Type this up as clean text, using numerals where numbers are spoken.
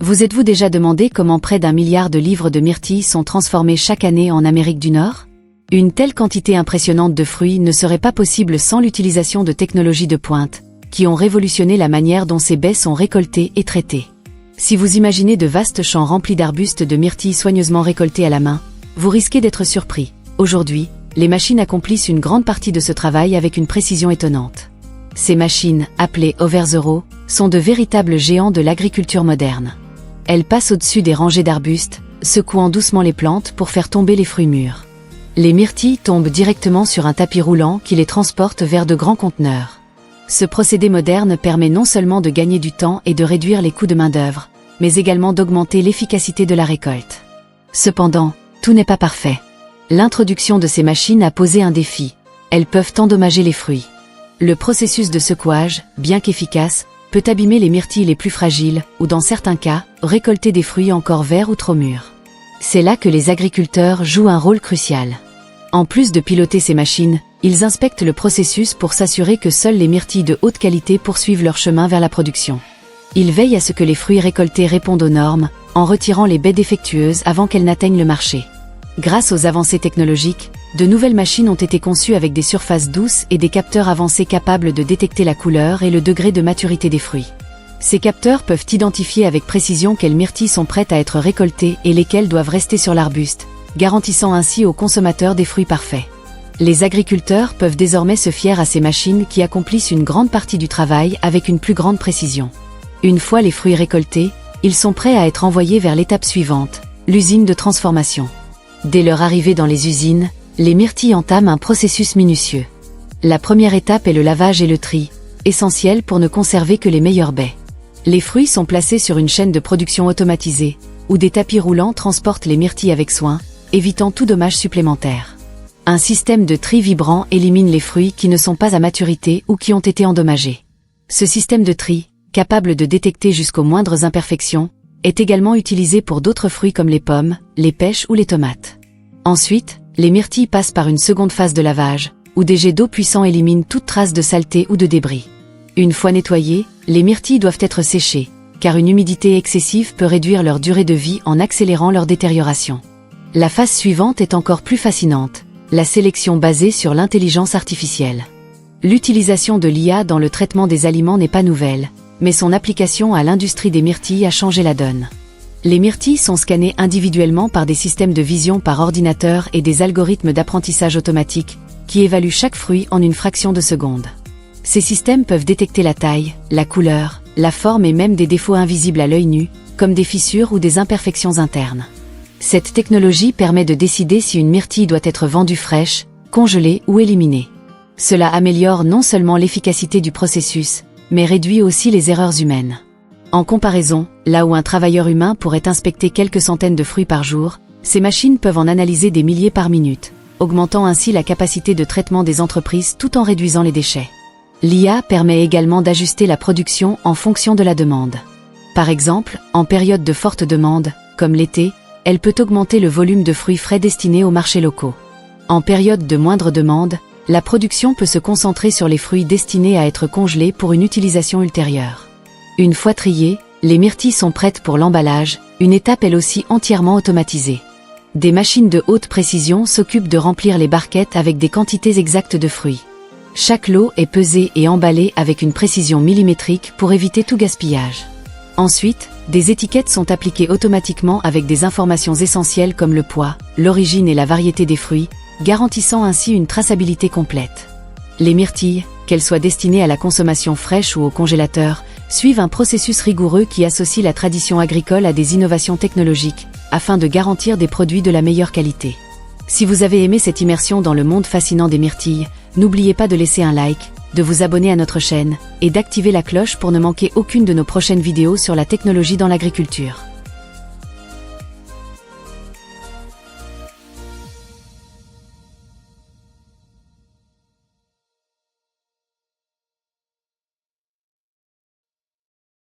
Vous êtes-vous déjà demandé comment près d'1 milliard de livres de myrtilles sont transformés chaque année en Amérique du Nord? Une telle quantité impressionnante de fruits ne serait pas possible sans l'utilisation de technologies de pointe, qui ont révolutionné la manière dont ces baies sont récoltées et traitées. Si vous imaginez de vastes champs remplis d'arbustes de myrtilles soigneusement récoltés à la main, vous risquez d'être surpris. Aujourd'hui, les machines accomplissent une grande partie de ce travail avec une précision étonnante. Ces machines, appelées Over-the-Row, sont de véritables géants de l'agriculture moderne. Elles passent au-dessus des rangées d'arbustes, secouant doucement les plantes pour faire tomber les fruits mûrs. Les myrtilles tombent directement sur un tapis roulant qui les transporte vers de grands conteneurs. Ce procédé moderne permet non seulement de gagner du temps et de réduire les coûts de main-d'œuvre, mais également d'augmenter l'efficacité de la récolte. Cependant, tout n'est pas parfait. L'introduction de ces machines a posé un défi. Elles peuvent endommager les fruits. Le processus de secouage, bien qu'efficace, peut abîmer les myrtilles les plus fragiles, ou dans certains cas, récolter des fruits encore verts ou trop mûrs. C'est là que les agriculteurs jouent un rôle crucial. En plus de piloter ces machines, ils inspectent le processus pour s'assurer que seules les myrtilles de haute qualité poursuivent leur chemin vers la production. Ils veillent à ce que les fruits récoltés répondent aux normes, en retirant les baies défectueuses avant qu'elles n'atteignent le marché. Grâce aux avancées technologiques, de nouvelles machines ont été conçues avec des surfaces douces et des capteurs avancés capables de détecter la couleur et le degré de maturité des fruits. Ces capteurs peuvent identifier avec précision quelles myrtilles sont prêtes à être récoltées et lesquelles doivent rester sur l'arbuste, garantissant ainsi aux consommateurs des fruits parfaits. Les agriculteurs peuvent désormais se fier à ces machines qui accomplissent une grande partie du travail avec une plus grande précision. Une fois les fruits récoltés, ils sont prêts à être envoyés vers l'étape suivante, l'usine de transformation. Dès leur arrivée dans les usines, les myrtilles entament un processus minutieux. La première étape est le lavage et le tri, essentiel pour ne conserver que les meilleures baies. Les fruits sont placés sur une chaîne de production automatisée, où des tapis roulants transportent les myrtilles avec soin, évitant tout dommage supplémentaire. Un système de tri vibrant élimine les fruits qui ne sont pas à maturité ou qui ont été endommagés. Ce système de tri, capable de détecter jusqu'aux moindres imperfections, est également utilisé pour d'autres fruits comme les pommes, les pêches ou les tomates. Ensuite, les myrtilles passent par une seconde phase de lavage, où des jets d'eau puissants éliminent toute trace de saleté ou de débris. Une fois nettoyées, les myrtilles doivent être séchées, car une humidité excessive peut réduire leur durée de vie en accélérant leur détérioration. La phase suivante est encore plus fascinante, la sélection basée sur l'intelligence artificielle. L'utilisation de l'IA dans le traitement des aliments n'est pas nouvelle, mais son application à l'industrie des myrtilles a changé la donne. Les myrtilles sont scannées individuellement par des systèmes de vision par ordinateur et des algorithmes d'apprentissage automatique, qui évaluent chaque fruit en une fraction de seconde. Ces systèmes peuvent détecter la taille, la couleur, la forme et même des défauts invisibles à l'œil nu, comme des fissures ou des imperfections internes. Cette technologie permet de décider si une myrtille doit être vendue fraîche, congelée ou éliminée. Cela améliore non seulement l'efficacité du processus, mais réduit aussi les erreurs humaines. En comparaison, là où un travailleur humain pourrait inspecter quelques centaines de fruits par jour, ces machines peuvent en analyser des milliers par minute, augmentant ainsi la capacité de traitement des entreprises tout en réduisant les déchets. L'IA permet également d'ajuster la production en fonction de la demande. Par exemple, en période de forte demande, comme l'été, elle peut augmenter le volume de fruits frais destinés aux marchés locaux. En période de moindre demande, la production peut se concentrer sur les fruits destinés à être congelés pour une utilisation ultérieure. Une fois triées, les myrtilles sont prêtes pour l'emballage, une étape elle aussi entièrement automatisée. Des machines de haute précision s'occupent de remplir les barquettes avec des quantités exactes de fruits. Chaque lot est pesé et emballé avec une précision millimétrique pour éviter tout gaspillage. Ensuite, des étiquettes sont appliquées automatiquement avec des informations essentielles comme le poids, l'origine et la variété des fruits, garantissant ainsi une traçabilité complète. Les myrtilles, qu'elles soient destinées à la consommation fraîche ou au congélateur, suivent un processus rigoureux qui associe la tradition agricole à des innovations technologiques, afin de garantir des produits de la meilleure qualité. Si vous avez aimé cette immersion dans le monde fascinant des myrtilles, n'oubliez pas de laisser un like, de vous abonner à notre chaîne, et d'activer la cloche pour ne manquer aucune de nos prochaines vidéos sur la technologie dans l'agriculture.